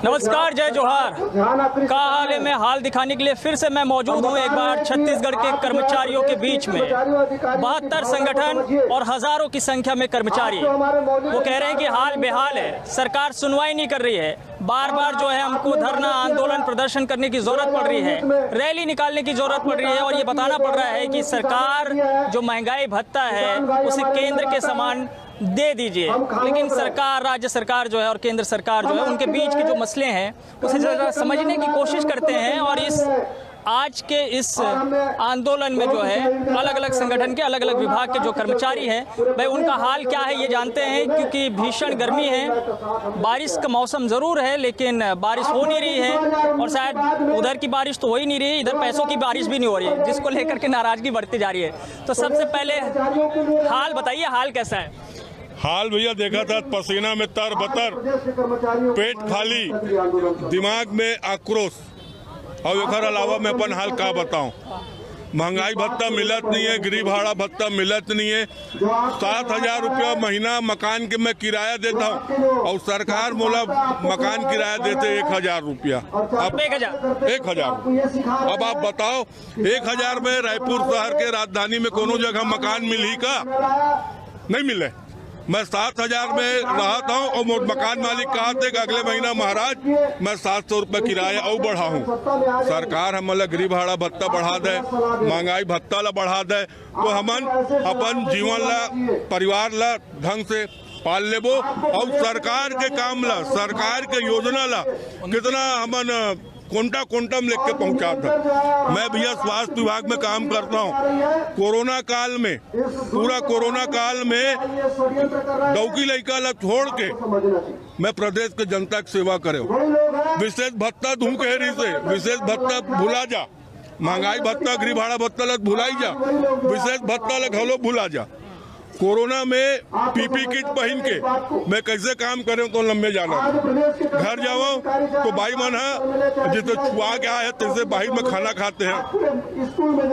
नमस्कार, जय जोहार। का हाल है? मैं हाल दिखाने के लिए फिर से मैं मौजूद हूँ एक बार छत्तीसगढ़ के कर्मचारियों के बीच में। 72 संगठन और हजारों की संख्या में कर्मचारी वो कह रहे हैं कि हाल बेहाल है, सरकार सुनवाई नहीं कर रही है। बार बार जो है हमको धरना, आंदोलन, प्रदर्शन करने की जरूरत पड़ रही है, रैली निकालने की जरूरत पड़ रही है और ये बताना पड़ रहा है कि सरकार जो महंगाई भत्ता है उसे केंद्र के समान दे दीजिए। लेकिन सरकार, राज्य सरकार जो है और केंद्र सरकार जो है, उनके बीच के जो मसले हैं उसे जरा समझने की कोशिश करते हैं। और इस आज के इस आंदोलन में जो है अलग अलग संगठन के अलग अलग विभाग के जो कर्मचारी हैं, भाई उनका हाल क्या है ये जानते हैं। क्योंकि भीषण गर्मी है, बारिश का मौसम ज़रूर है लेकिन बारिश हो नहीं रही है और शायद उधर की बारिश तो हो ही नहीं रही है, इधर पैसों की बारिश भी नहीं हो रही है, जिसको लेकर के नाराज़गी बढ़ती जा रही है। तो सबसे पहले हाल बताइए, हाल कैसा है? हाल भैया देखा था, पसीना में तर-बतर, पेट खाली, दिमाग में आक्रोश। और एकर अलावा मैं अपन हाल का बताऊं। महंगाई भत्ता मिलत नहीं है, गृह भाड़ा भत्ता मिलत नहीं है। 7,000 रुपया महीना मकान के मैं किराया देता हूँ और सरकार मोला मकान किराया देते 1,000 रुपया। अब 1,000। अब आप बताओ, 1,000 में रायपुर शहर के राजधानी में कोनो जगह मकान मिली का? नहीं मिले। मैं 7,000 में रहता हूँ और मकान मालिक कहा थे कि अगले महीना महाराज मैं 700 रुपये किराया और बढ़ाऊँ। सरकार हमारा गृह भाड़ा भत्ता बढ़ा दे, महंगाई भत्ता ला बढ़ा दे तो हमन अपन जीवन ला, परिवार ला ढंग से पाल लेबो। और सरकार के काम ला, सरकार के योजना ला कितना हमन कोंटम लेके पहुंचा था। मैं भैया स्वास्थ्य विभाग में काम करता हूं। कोरोना काल में, पूरा कोरोना काल में दौकी लड़का ला छोड़ के मैं प्रदेश के जनता की सेवा करे। विशेष भत्ता धूम कहरी से विशेष भत्ता भुला जा, महंगाई भत्ता, गृह भाड़ा भत्ता ला भुलाई जा, विशेष भत्ता ला घलो भुला जा। कोरोना में पीपी किट पहन के मैं कैसे काम करें तो लंबे जाना, घर जाओ तो भाई मन है जिसे छुआ गया है तैसे बाहर में खाना खाते हैं,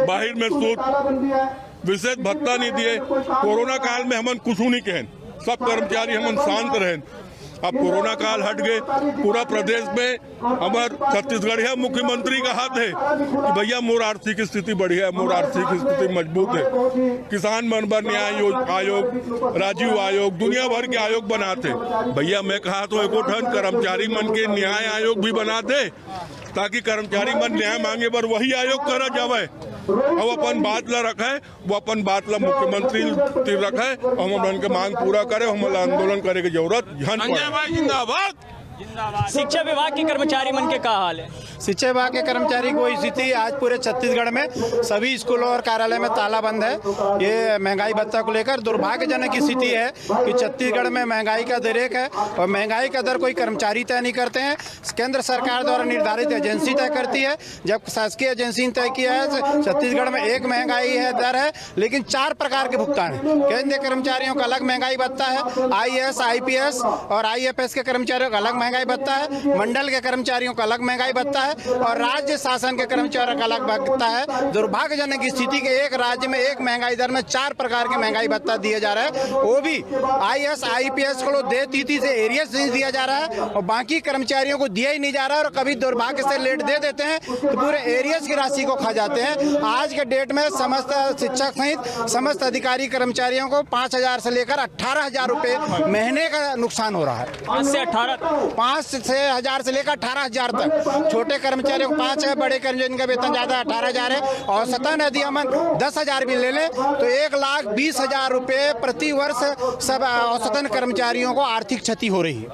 बाहर में सूट, विशेष भत्ता नहीं दिए। कोरोना काल में हमन कुछ नहीं कहें, सब कर्मचारी हमन शांत रहें। अब कोरोना काल हट गए, पूरा प्रदेश में हमारे छत्तीसगढ़िया मुख्यमंत्री का हाथ है कि भैया मोर आर्थिक स्थिति बढ़िया है, मोर आर्थिक स्थिति मजबूत है। किसान मनबर न्याय आयोग, राजीव आयोग, दुनिया भर के आयोग बनाते। भैया मैं कहा तो एको ठन कर्मचारी मन के न्याय आयोग भी बना दे ताकि कर्मचारी मन न्याय मांगे पर वही आयोग करा जावे और अपन बात ला रखे, वो अपन बात ला मुख्यमंत्री रखे और हम उनके मांग पूरा करे। हमारा आंदोलन करे की जरूरत जिंदाबाद। शिक्षा विभाग के कर्मचारी मन के का हाल है? शिक्षा विभाग के कर्मचारी को स्थिति आज पूरे छत्तीसगढ़ में सभी स्कूलों और कार्यालय में ताला बंद है। ये महंगाई भत्ता को लेकर दुर्भाग्यजनक स्थिति है कि छत्तीसगढ़ में महंगाई का दर एक है और महंगाई का दर कोई कर्मचारी तय नहीं करते हैं, केंद्र सरकार द्वारा निर्धारित एजेंसी तय करती है। जब शासकीय एजेंसी ने तय किया है छत्तीसगढ़ में एक महंगाई है दर है, लेकिन 4 प्रकार के भुगतान है। केंद्रीय कर्मचारियों का अलग महंगाई भत्ता है, IAS, IPS और IFS के कर्मचारियों का अलग महंगाई भत्ता है, मंडल के कर्मचारियों का अलग महंगाई भत्ता है और राज्य शासन के कर्मचारियों का अलग भत्ता है। दुर्भाग्यजनक स्थिति के एक राज्य में एक महंगाई दर में 4 प्रकार के महंगाई भत्ता दिए जा रहा है। वो भी IAS, IPS को दे तिथि से एरियस नहीं दिया जा रहा है और बाकी कर्मचारियों को दिया ही नहीं जा रहा है और कभी दुर्भाग्य से लेट दे देते हैं तो पूरे एरियस की राशि को खा जाते हैं। आज के डेट में समस्त शिक्षक सहित समस्त अधिकारी कर्मचारियों को 5,000 से लेकर 18,000 रुपए महीने का नुकसान हो रहा है। 5 से 1,000 से लेकर 18,000 तक। छोटे कर्मचारियों को 5 है, बड़े कर्मचारियों का वेतन ज्यादा 18,000 है और सतन यदि हम 10,000 भी ले लें तो 1,20,000 रुपए प्रति वर्ष सब औसतन कर्मचारियों को आर्थिक क्षति हो रही है।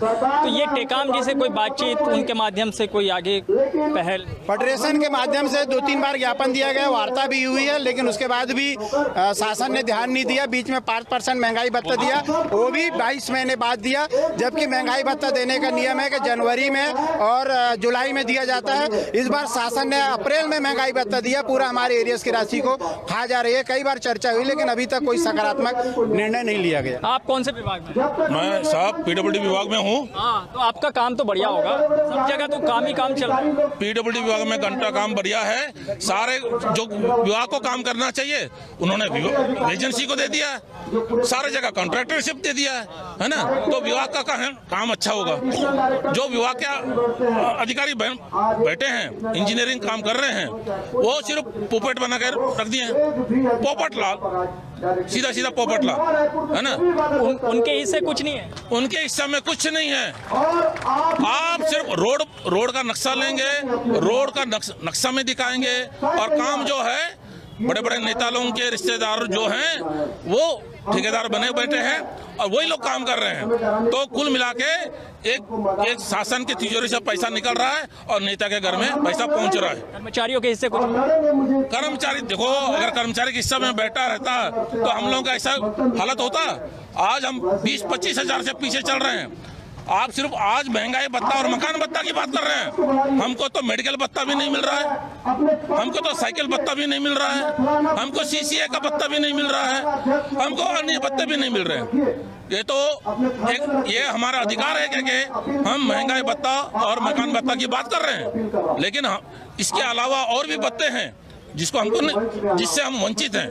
तो ये टेकाम जी से कोई बातचीत, उनके माध्यम से कोई आगे पहल? फेडरेशन के माध्यम से 2-3 बार ज्ञापन दिया गया, वार्ता भी हुई है, लेकिन उसके बाद भी शासन ने ध्यान नहीं दिया। बीच में 5% महंगाई भत्ता दिया, वो भी 22 महीने बाद दिया, जबकि महंगाई भत्ता देने का नियम है कि जनवरी में और जुलाई में दिया जाता है। इस बार शासन ने अप्रैल में महंगाई भत्ता दिया, पूरा हमारे एरियस की राशि को खा जा रही है। कई बार चर्चा हुई लेकिन अभी तक कोई सकारात्मक निर्णय नहीं लिया गया। आप कौन से विभाग में? मैं साहब PWD विभाग में हूँ। तो आपका काम तो बढ़िया होगा, सब जगह तो काम ही काम चल रहा है। PWD विभाग में घंटा काम बढ़िया है, सारे जो विभाग को काम करना चाहिए उन्होंने एजेंसी को दे दिया। सारे जगह कॉन्ट्रैक्टरशिप दे दिया है ना। तो विभाग का काम अच्छा होगा। जो विभाग के अधिकारी बैठे हैं, इंजीनियरिंग काम कर रहे हैं, वो सिर्फ पोपट बना कर रख दिए हैं। पोपट लाल, सीधा सीधा पोपट लाल, है ना। उनके हिस्से कुछ नहीं है, उनके हिस्से में कुछ नहीं है। आप सिर्फ रोड का नक्शा लेंगे, रोड का नक्शा में दिखाएंगे, और काम जो है बड़े बड़े नेता लोगों के रिश्तेदार जो हैं वो ठेकेदार बने बैठे हैं और वही लोग काम कर रहे हैं। तो कुल मिला के एक शासन की तिजोरी से पैसा निकल रहा है और नेता के घर में पैसा पहुंच रहा है। कर्मचारियों के हिस्से कुछ, कर्मचारी देखो, अगर कर्मचारी के हिस्से में बैठा रहता तो हम लोगों का ऐसा हालत होता। आज हम 20-25 हजार से पीछे चल रहे हैं। आप सिर्फ आज महंगाई भत्ता और मकान भत्ता की बात कर रहे हैं। हमको तो मेडिकल भत्ता भी नहीं मिल रहा है, हमको तो साइकिल भत्ता भी नहीं मिल रहा है, हमको CCA का भत्ता भी नहीं मिल रहा है, हमको अन्य भत्ते भी नहीं मिल रहे हैं। ये तो ये हमारा अधिकार है कि हम महंगाई भत्ता और मकान भत्ता की बात कर रहे हैं, लेकिन इसके अलावा और भी भत्ते हैं जिससे हम वंचित हैं।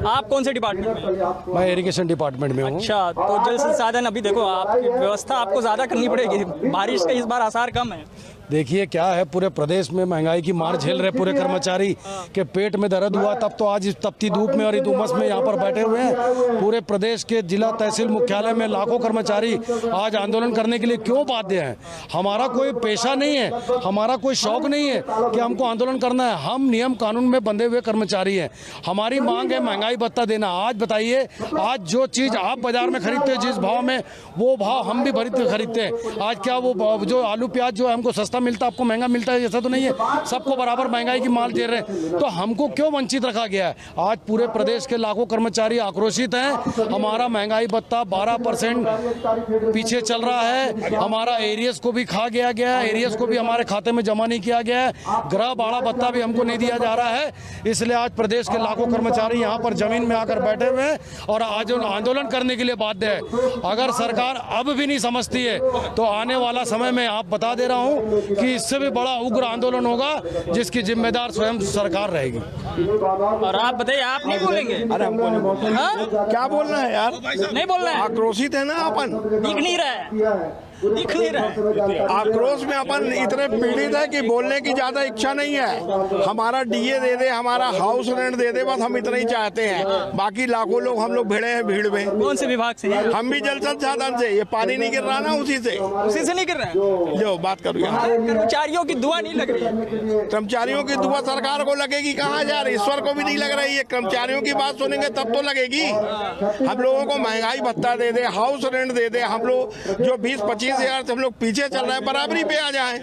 आप कौन से डिपार्टमेंट में? मैं इरिगेशन डिपार्टमेंट में हूँ। अच्छा, तो जल संसाधन, अभी देखो आपकी व्यवस्था आपको ज़्यादा करनी पड़ेगी, बारिश का इस बार आसार कम है। देखिए क्या है, पूरे प्रदेश में महंगाई की मार झेल रहे पूरे कर्मचारी के पेट में दर्द हुआ, तब तो आज इस तपती धूप में और इस उमस में यहाँ पर बैठे हुए हैं। पूरे प्रदेश के जिला तहसील मुख्यालय में लाखों कर्मचारी आज आंदोलन करने के लिए क्यों बाध्य हैं? हमारा कोई पेशा नहीं है, हमारा कोई शौक नहीं है कि हमको आंदोलन करना है। हम नियम कानून में बंधे हुए कर्मचारी हैं। हमारी मांग है महंगाई भत्ता देना। आज बताइए, आज जो चीज़ आप बाजार में खरीदते हैं जिस भाव में, वो भाव हम भी खरीदते हैं। आज क्या वो जो आलू प्याज जो हमको सस्ता मिलता आपको महंगा मिलता है? ऐसा तो नहीं है, सबको बराबर महंगाई की माल दे रहे हैं। तो हमको क्यों वंचित रखा गया है? आज पूरे प्रदेश के लाखों कर्मचारी आक्रोशित हैं। हमारा महंगाई भत्ता 12% पीछे चल रहा है। हमारा एरियस को भी खा गया है, एरियस को भी हमारे खाते में जमा नहीं किया गया है। गृह भाड़ा भत्ता भी हमको नहीं दिया जा रहा है। इसलिए आज प्रदेश के लाखों कर्मचारी यहाँ पर जमीन में आकर बैठे हुए हैं और आज आंदोलन करने के लिए बाध्य है। अगर सरकार अब भी नहीं समझती है तो आने वाला समय में आप बता दे रहा हूँ कि इससे भी बड़ा उग्र आंदोलन होगा, जिसकी जिम्मेदार स्वयं सरकार रहेगी। और आप बताइए, आप नहीं बोलेंगे? अरे हमको नहीं बोलना, क्या बोलना है यार, नहीं बोलना है? आक्रोशित है ना अपन, दिख नहीं रहा है। आक्रोश में अपन इतने पीड़ित है कि बोलने की ज्यादा इच्छा नहीं है। हमारा DA दे दे, हमारा हाउस रेंट दे दे, बस हम इतना ही चाहते हैं। बाकी लाखों लोग हम लोग भिड़े हैं भीड़ में। कौन से विभाग से हैं? हम भी जल संसाधन से। ये पानी नहीं गिर रहा ना, उसी से नहीं गिर रहा है। जो बात करूँ, कर्मचारियों की दुआ नहीं लग रही है। कर्मचारियों की दुआ सरकार को लगेगी कहाँ यार, ईश्वर को भी नहीं लग रही है। कर्मचारियों की बात सुनेंगे तब तो लगेगी। हम लोगों को महंगाई भत्ता दे दे, हाउस रेंट दे दे। हम लोग जो 20-25 हजार से हम लोग पीछे चल रहे हैं, बराबरी पे आ जाए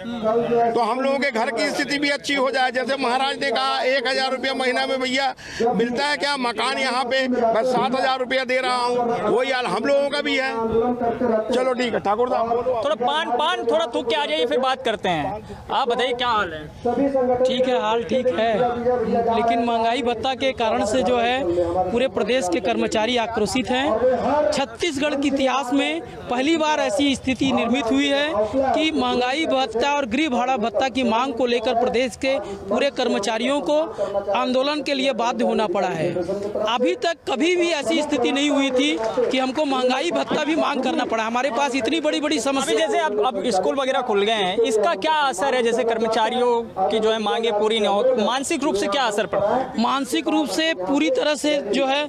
तो हम लोगों के घर की स्थिति भी अच्छी हो जाए। जैसे महाराज ने कहा 1000 रुपया महीना में भैया मिलता है क्या? मकान यहाँ पे मैं 7000 रुपया दे रहा हूँ, वही हाल हम लोगों का भी है। चलो ठीक है ठाकुर साहब, थोड़ा पान थोड़ा थूक के आ जाइए, फिर बात करते हैं। आप बताइए क्या हाल है? ठीक है, हाल ठीक है, लेकिन महंगाई भत्ता के कारण से जो है पूरे प्रदेश के कर्मचारी आक्रोशित हैं। छत्तीसगढ़ के इतिहास में पहली बार ऐसी स्थिति निर्मित हुई है कि महंगाई भत्ता और गृह भाड़ा भत्ता की मांग को लेकर प्रदेश के पूरे कर्मचारियों को आंदोलन के लिए बाध्य होना पड़ा है। अभी तक कभी भी ऐसी स्थिति नहीं हुई थी कि हमको महंगाई भत्ता भी मांग करना पड़ा। हमारे पास इतनी बड़ी बड़ी समस्या, जैसे अब स्कूल वगैरह खुल गए हैं, इसका क्या असर है? जैसे कर्मचारियों की जो है मांगे पूरी न हो, मानसिक रूप से क्या असर पड़ता है? मानसिक रूप से पूरी तरह से जो है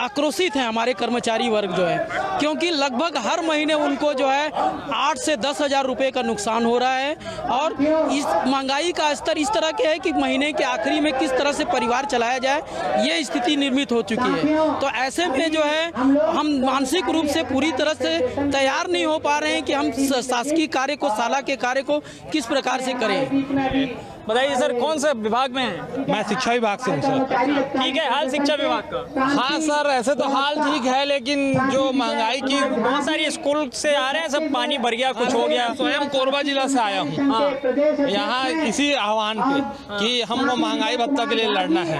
आक्रोशित है हमारे कर्मचारी वर्ग जो है, क्योंकि लगभग हर महीने उनको जो है 8 से 10 हजार रुपए का नुकसान हो रहा है। और इस महंगाई का स्तर इस तरह के है कि महीने के आखिरी में किस तरह से परिवार चलाया जाए, ये स्थिति निर्मित हो चुकी है। तो ऐसे में जो है हम मानसिक रूप से पूरी तरह से तैयार नहीं हो पा रहे हैं कि हम शासकीय कार्य को, शाला के कार्य को किस प्रकार से करें। बताइए सर, कौन सा विभाग में है? मैं शिक्षा विभाग से हूँ सर। ठीक है, हाल शिक्षा विभाग का? हाँ सर, ऐसे तो हाल ठीक है, लेकिन जो महंगाई की बहुत सारी स्कूल से आ रहे हैं, सब पानी भर गया, कुछ हो गया। स्वयं कोरबा जिला से आया हूँ यहाँ इसी आह्वान पे कि हमको महंगाई भत्ता के लिए लड़ना है।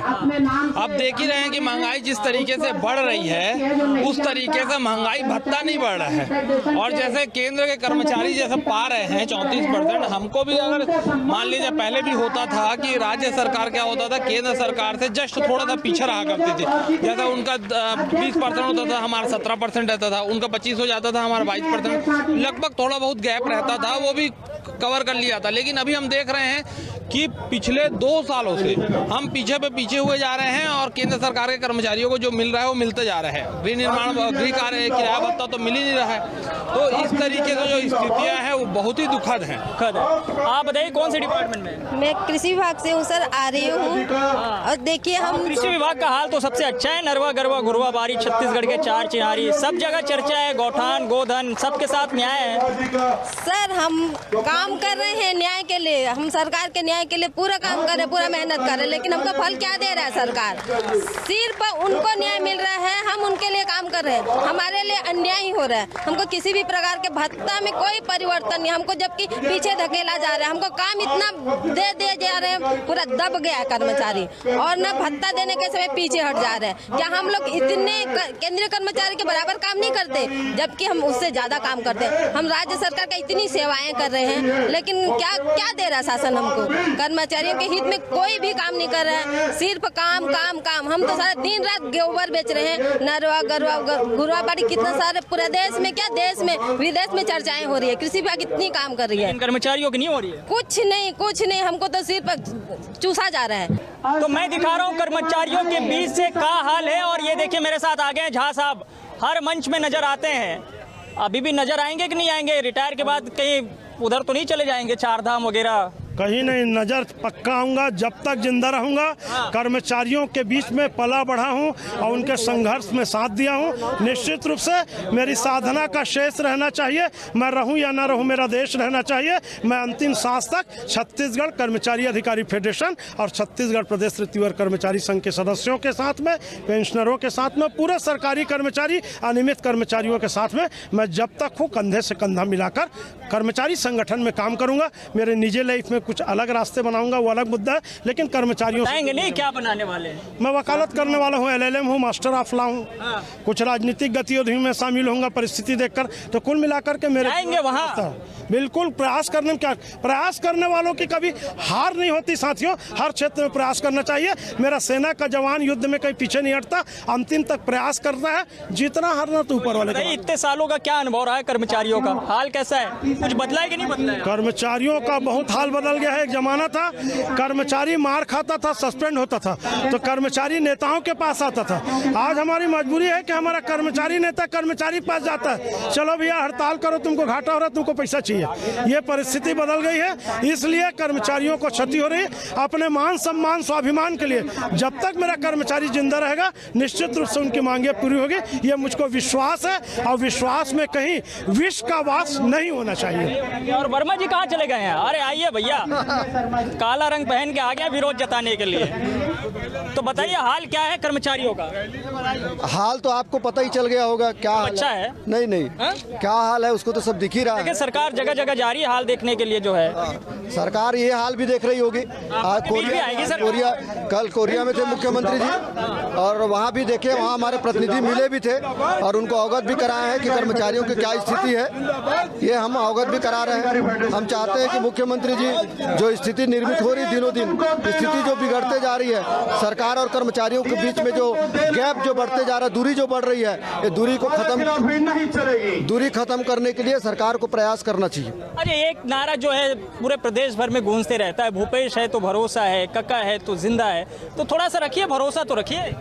अब देख ही रहे हैं कि महंगाई जिस तरीके से बढ़ रही है, उस तरीके से महंगाई भत्ता नहीं बढ़ रहा है। और जैसे केंद्र के कर्मचारी जैसे पा रहे हैं 34%, हमको भी अगर मान लीजिए पहले भी होता था कि राज्य सरकार क्या होता था, केंद्र सरकार से जस्ट थोड़ा सा पीछे रहा करती थी। जैसा उनका 20% होता था, हमारा 17% रहता था, उनका 25 हो जाता था, हमारा 22%, लगभग थोड़ा बहुत गैप रहता था, वो भी कवर कर लिया था। लेकिन अभी हम देख रहे हैं कि पिछले 2 सालों से हम पीछे पे पीछे हुए जा रहे हैं और केंद्र सरकार के कर्मचारियों को जो मिल रहा है वो मिलते जा रहा है। गृह गृह कार्य किराया भत्ता तो मिल ही नहीं रहा है। तो इस तरीके से जो स्थितियां हैं वो बहुत ही दुखद हैं। आप बताइए कौन से डिपार्टमेंट में? मैं कृषि विभाग से हूँ सर, आ रही हूँ। और देखिए हम कृषि विभाग का हाल तो सबसे अच्छा है। नरवा गरवा गुरुआ बारी छत्तीसगढ़ के 4 चिनारी सब जगह चर्चा है। गौठान गोधन सबके साथ न्याय है। सर हम काम कर रहे हैं न्याय के लिए, हम सरकार के न्याय के लिए पूरा काम कर रहे हैं, पूरा मेहनत कर रहे हैं, लेकिन हमको फल क्या दे रहा है सरकार? सिर्फ उनको न्याय मिल रहा है, हम उनके लिए काम कर रहे हैं, हमारे लिए अन्याय ही हो रहा है। हमको किसी भी प्रकार के भत्ता में कोई परिवर्तन नहीं, हमको जबकि पीछे धकेला जा रहा है। हमको काम इतना दे दिए जा रहे हैं, पूरा दब गया है कर्मचारी, और न भत्ता देने के समय पीछे हट जा रहे हैं। क्या हम लोग इतने केंद्रीय कर्मचारी के बराबर काम नहीं करते, जबकि हम उससे ज्यादा काम करते हैं? हम राज्य सरकार का इतनी सेवाएं कर रहे हैं, लेकिन क्या क्या दे रहा है शासन हमको? कर्मचारियों के हित में कोई भी काम नहीं कर रहे हैं, सिर्फ काम काम काम। हम तो सारा दिन रात गोबर बेच रहे हैं। नरवा गरवा गुरुआ बाड़ी कितना सारे पूरे देश में, क्या देश में विदेश में चर्चाएं हो रही है। कृषि विभाग इतनी काम कर रही है, कर्मचारियों की नहीं हो रही है। कुछ नहीं, हमको तो सिर्फ चूसा जा रहा है। तो मैं दिखा रहा हूँ कर्मचारियों के बीच से क्या हाल है। और ये देखिए मेरे साथ आ गए झा साहब, हर मंच में नजर आते हैं। अभी भी नजर आएंगे कि नहीं आएंगे? रिटायर के बाद कहीं उधर तो नहीं चले जाएंगे, 4 धाम वगैरह? कहीं नहीं, नजर पक्का आऊंगा जब तक जिंदा रहूंगा। कर्मचारियों के बीच में पला बढ़ा हूं और उनके संघर्ष में साथ दिया हूं। निश्चित रूप से मेरी साधना का शेष रहना चाहिए। मैं रहूं या ना रहूं, मेरा देश रहना चाहिए। मैं अंतिम सांस तक छत्तीसगढ़ कर्मचारी अधिकारी फेडरेशन और छत्तीसगढ़ प्रदेश तृतीय कर्मचारी संघ के सदस्यों के साथ में, पेंशनरों के साथ में, पूरे सरकारी कर्मचारी, अनियमित कर्मचारियों के साथ में मैं जब तक हूँ कंधे से कंधा मिलाकर कर्मचारी संगठन में काम करूंगा। मेरे निजी लाइफ में कुछ अलग रास्ते बनाऊंगा, वो अलग मुद्दा है, लेकिन कर्मचारियों से नहीं। क्या बनाने वाले हैं? मैं वकालत करने वाला हूँ, LLM हूँ, मास्टर ऑफ लॉ हूँ। कुछ राजनीतिक गतिविधियों में शामिल होऊंगा परिस्थिति देखकर। तो कुल मिलाकर के मेरे आएंगे वहाँ बिल्कुल प्रयास करने में, क्या प्रयास करने वालों की कभी हार नहीं होती साथियों। हर क्षेत्र में प्रयास करना चाहिए। मेरा सेना का जवान युद्ध में कहीं पीछे नहीं हटता, अंतिम तक प्रयास करता है। जितना हारना तो ऊपर वाले। इतने सालों का क्या अनुभव रहा है कर्मचारियों का? हाल कैसा है? कुछ बदला है कि नहीं बदला है? कर्मचारियों का बहुत हाल बदल गया है। एक जमाना था कर्मचारी मार खाता था, सस्पेंड होता था, तो कर्मचारी नेताओं के पास आता था। आज हमारी मजबूरी है कि हमारा कर्मचारी नेता कर्मचारी पास जाता है, चलो भैया हड़ताल करो, तुमको घाटा हो रहा है, तुमको पैसा चाहिए। ये परिस्थिति बदल गई है, इसलिए कर्मचारियों को क्षति हो रही है। अपने मान सम्मान स्वाभिमान के लिए जब तक मेरा कर्मचारी जिंदा रहेगा, निश्चित रूप से उनकी मांगे पूरी होगी, ये मुझको विश्वास है। और विश्वास में कहीं विष का वास नहीं होना चाहिए। और वर्मा जी कहाँ चले गए हैं? अरे आइए भैया, काला रंग पहन के आ गया विरोध जताने के लिए। तो बताइए हाल क्या है कर्मचारियों का? हाल तो आपको पता ही चल गया होगा क्या अच्छा है। नहीं क्या हाल है उसको तो सब दिख ही रहा है। सरकार जगह जगह जा रही है हाल देखने के लिए जो है। सरकार ये हाल भी देख रही होगी। कल कोरिया में थे मुख्यमंत्री जी, और वहाँ भी देखे, वहाँ हमारे प्रतिनिधि मिले भी थे और उनको अवगत भी कराए हैं कि कर्मचारियों की क्या स्थिति है। ये हम अवगत भी करा रहे हैं। हम चाहते हैं कि मुख्यमंत्री जी, जो स्थिति निर्मित हो रही दिनों दिन, स्थिति जो बिगड़ते जा रही है, सरकार और कर्मचारियों के बीच में जो गैप जो बढ़ते जा रहा है, दूरी जो बढ़ रही है, ये दूरी खत्म करने के लिए सरकार को प्रयास करना चाहिए। अरे एक नारा जो है पूरे प्रदेश भर में गूंजते रहता है, भूपेश है तो भरोसा है, कक्का है तो जिंदा है। तो थोड़ा सा रखिए भरोसा, तो रखिए।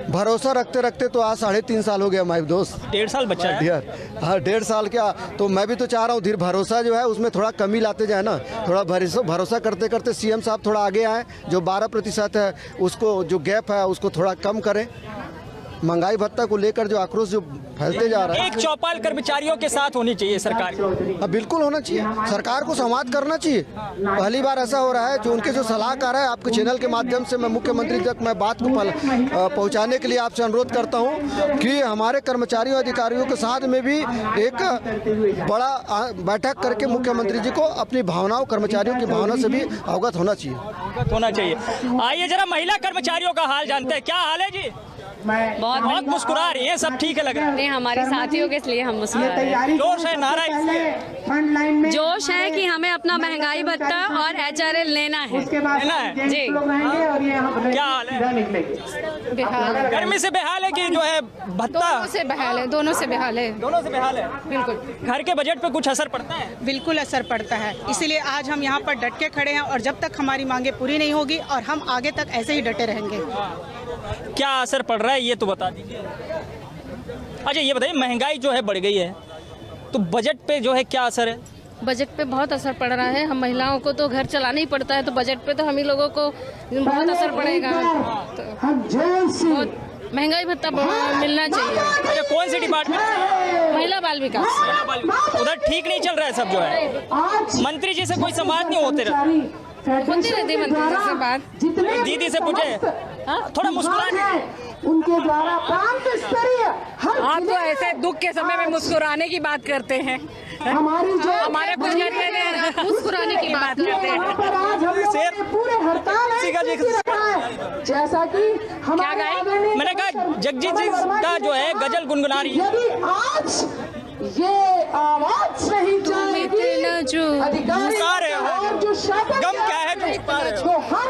भरोसा रखते रखते तो आज 3.5 साल हो गया माय दोस्त। 1.5 साल बच्चा है। हाँ 1.5 साल क्या, तो मैं भी तो चाह रहा हूँ भरोसा जो है उसमें थोड़ा कमी लाते जाए ना। थोड़ा भरोसा करते करते CM साहब थोड़ा आगे आए, जो 12% है उसको, जो गैप है उसको थोड़ा कम करें। महंगाई भत्ता को लेकर जो आक्रोश जो फैलते जा रहा है, एक चौपाल कर्मचारियों के साथ होनी चाहिए सरकार। बिल्कुल होना चाहिए, सरकार को संवाद करना चाहिए। पहली बार ऐसा हो रहा है, जो उनके जो सलाहकार है, आपके चैनल के माध्यम से मैं मुख्यमंत्री तक मैं बात को पहुंचाने के लिए आपसे अनुरोध करता हूं कि हमारे कर्मचारियों अधिकारियों के साथ में भी एक बड़ा बैठक करके मुख्यमंत्री जी को अपनी भावनाओं, कर्मचारियों की भावना से भी अवगत होना चाहिए। आइए जरा महिला कर्मचारियों का हाल जानते हैं। क्या हाल है जी? बहुत मुस्कुरा रही है, सब ठीक है लग रहा है। नहीं, हमारे साथियों के लिए हम मुस्कुरा रहे हैं। जोश है, नारा है, जोश है कि हमें अपना महंगाई भत्ता और HRL लेना है। लेना है जी। क्या हाल है? बेहाल गर्मी से बेहाल है कि जो है भत्ता? दोनों से बेहाल है, दोनों से बेहाल है। दोनों से बेहाल है। बिल्कुल। घर के बजट पे कुछ असर पड़ता है? बिल्कुल असर पड़ता है, इसीलिए आज हम यहाँ पर डट के खड़े हैं और जब तक हमारी मांगे पूरी नहीं होगी और हम आगे तक ऐसे ही डटे रहेंगे। क्या असर पड़ रहा है ये तो बता दीजिए। अच्छा ये बताइए, महंगाई जो है बढ़ गई है तो बजट पे जो है क्या असर है? बजट पे बहुत असर पड़ रहा है। हम महिलाओं को तो घर चलाना ही पड़ता है, तो बजट पे तो हम ही लोगों को बहुत असर पड़ेगा। तो महंगाई भत्ता मिलना चाहिए। अच्छा कौन सी डिपार्टमेंट? महिला बाल विकास। उधर ठीक नहीं चल रहा है सब जो है। मंत्री जी से कोई संवाद नहीं होते रहते? होती रहती मंत्री जी से बात। दीदी से पूछे, थोड़ा मुस्कुरा उनके द्वारा प्रांत स्तरीय आप तो ऐसे दुख के समय में मुस्कुराने की बात करते हैं। हमारी जो हमारे कुछ करने नहीं, मुस्कुराने की बात करते हैं। पूरे हड़ताल है, जैसा कि क्या गाए? मैंने कहा जगजीत जी का जो है गजल गुनगुना रही है। यदि आज ये आवाज नहीं चलेगी, जो अधिकार और जो शब्द गम क्या है जो छुपा रहे हो? जो हम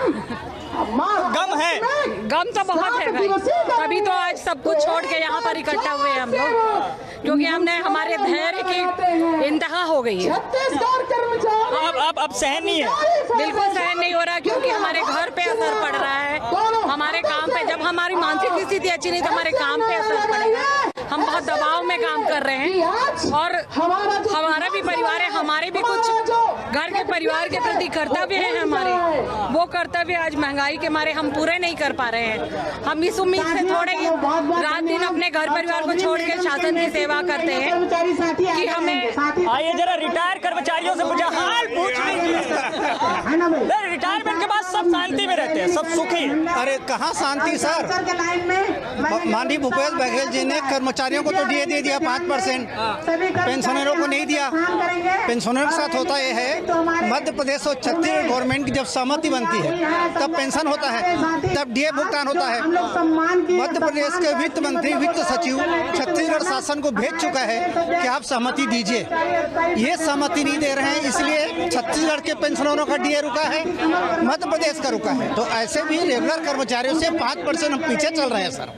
गम है, गम तो बहुत है भाई, तभी तो आज सब कुछ छोड़ के यहाँ पर इकट्ठा हुए हम लोग, क्योंकि हमने हमारे धैर्य की इंतहा हो गई है। छत्तीसगढ़ कर्मचारी अब सहन नहीं है। बिल्कुल सहन नहीं हो रहा, क्योंकि हमारे घर पे असर पड़ रहा है, हमारे काम पे। जब हमारी मानसिक स्थिति अच्छी नहीं तो हमारे काम पे असर पड़ेगा। हम बहुत दबाव में काम कर रहे हैं और हमारा भी परिवार है, हमारे भी कुछ घर के परिवार के प्रति कर्तव्य है हमारे। वो कर्तव्य आज महंगाई के मारे हम पूरे नहीं कर पा रहे हैं। हम इस उम्मीद से थोड़े रात दिन अपने घर परिवार को छोड़ के शासन की सेवा करते हैं कि हमें। आइए जरा रिटायर कर्मचारियों से पूछा हाल पूछ लीजिए। रिटायरमेंट के बाद सब शांति में रहते हैं, सब सुखी। अरे कहाँ शांति सर, माननीय भूपेश बघेल जी ने कर्मचारियों को तो डीए दे दिया 5%, पेंशनरों को नहीं दिया। पेंशनरों के साथ होता यह है, मध्य प्रदेश और छत्तीसगढ़ गवर्नमेंट की जब सहमति बनती है तब पेंशन होता है, तब डीए भुगतान होता है। मध्य प्रदेश के वित्त मंत्री, वित्त सचिव छत्तीसगढ़ शासन को भेज चुका है कि आप सहमति दीजिए। ये सहमति नहीं दे रहे हैं, इसलिए छत्तीसगढ़ के पेंशनरों का डीए रुका है, मध्य प्रदेश का रुका है। तो ऐसे भी रेगुलर कर्मचारियों से 5% हम पीछे चल रहे हैं सर।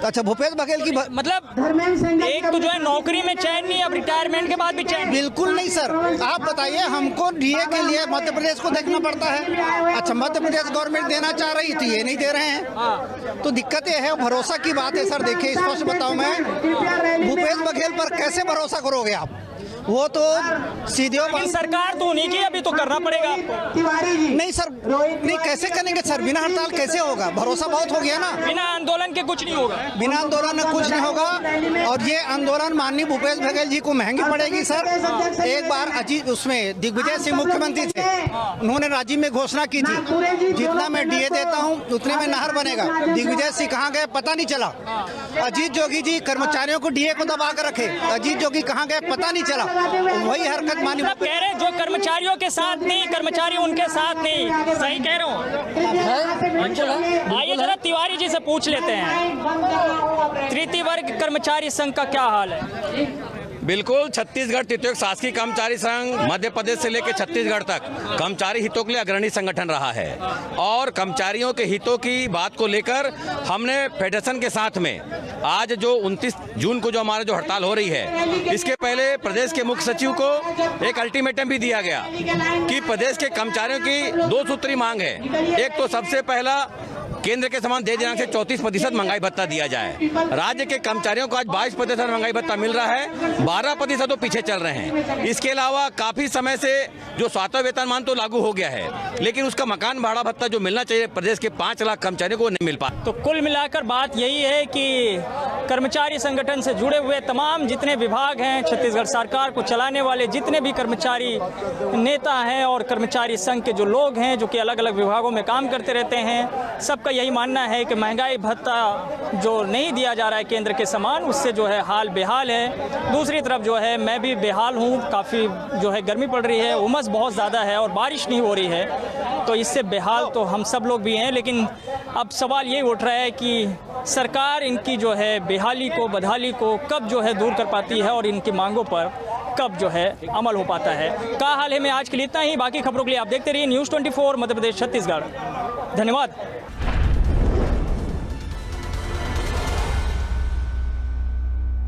अच्छा भूपेश बघेल की मतलब एक तो जो है नौकरी में चैन नहीं, अब रिटायरमेंट के बाद भी चैन? बिल्कुल नहीं सर। आप बताइए, हमको डीए के लिए मध्य प्रदेश को देखना पड़ता है। अच्छा मध्य प्रदेश गवर्नमेंट देना चाह रही थी, ये नहीं दे रहे हैं, तो दिक्कत ये है। भरोसा की बात है सर। देखिए स्पष्ट बताऊं मैं, भूपेश बघेल पर कैसे भरोसा करोगे आप? वो तो सीधे सरकार तो उन्हीं की, अभी तो करना पड़ेगा आपको। नहीं सर, नहीं कैसे करेंगे सर? बिना हड़ताल कैसे होगा? भरोसा बहुत हो गया ना। बिना आंदोलन के कुछ नहीं होगा। बिना आंदोलन में कुछ नहीं होगा। और ये आंदोलन माननीय भूपेश बघेल जी को महंगी पड़ेगी सर। एक बार अजीत उसमें दिग्विजय सिंह मुख्यमंत्री थे, उन्होंने राजीव में घोषणा की थी, जितना मैं डीए देता हूँ उतने में नहर बनेगा। दिग्विजय सिंह कहाँ गए पता नहीं चला। अजीत जोगी जी कर्मचारियों को डीए को दबा कर रखे, अजीत जोगी कहाँ गए पता नहीं चला। वही हरकत मानी। कह रहे जो कर्मचारियों के साथ नहीं, कर्मचारी उनके साथ नहीं। सही कह रहा हूँ। आइए जरा तिवारी जी से पूछ लेते हैं, तृतीय वर्ग कर्मचारी संघ का क्या हाल है? बिल्कुल, छत्तीसगढ़ तृतीय शासकीय कर्मचारी संघ मध्य प्रदेश से लेकर छत्तीसगढ़ तक कर्मचारी हितों के लिए अग्रणी संगठन रहा है और कर्मचारियों के हितों की बात को लेकर हमने फेडरेशन के साथ में आज जो 29 जून को जो हमारे जो हड़ताल हो रही है, इसके पहले प्रदेश के मुख्य सचिव को एक अल्टीमेटम भी दिया गया कि प्रदेश के कर्मचारियों की 2 सूत्री मांग है। एक तो सबसे पहला केंद्र के समान देय दिनांक से 34% महंगाई भत्ता दिया जाए। राज्य के कर्मचारियों को आज 22% महंगाई भत्ता मिल रहा है, 12% तो पीछे चल रहे हैं। इसके अलावा काफी समय से जो 7वां वेतनमान तो लागू हो गया है, लेकिन उसका मकान भाड़ा भत्ता जो मिलना चाहिए प्रदेश के 5 लाख कर्मचारियों को नहीं मिल पा। तो कुल मिलाकर बात यही है कि कर्मचारी संगठन से जुड़े हुए तमाम जितने विभाग हैं, छत्तीसगढ़ सरकार को चलाने वाले जितने भी कर्मचारी नेता हैं और कर्मचारी संघ के जो लोग हैं जो कि अलग अलग विभागों में काम करते रहते हैं, सबका यही मानना है कि महंगाई भत्ता जो नहीं दिया जा रहा है केंद्र के समान, उससे जो है हाल बेहाल है। दूसरी तरफ जो है मैं भी बेहाल हूँ, काफ़ी जो है गर्मी पड़ रही है, उमस बहुत ज़्यादा है और बारिश नहीं हो रही है, तो इससे बेहाल तो हम सब लोग भी हैं। लेकिन अब सवाल यही उठ रहा है कि सरकार इनकी जो है बेहाली को, बदहाली को कब जो है दूर कर पाती है और इनकी मांगों पर कब जो है अमल हो पाता है। का हाल है में आज के लिए इतना ही। बाकी खबरों के लिए आप देखते रहिए News 24 मध्य प्रदेश छत्तीसगढ़। धन्यवाद।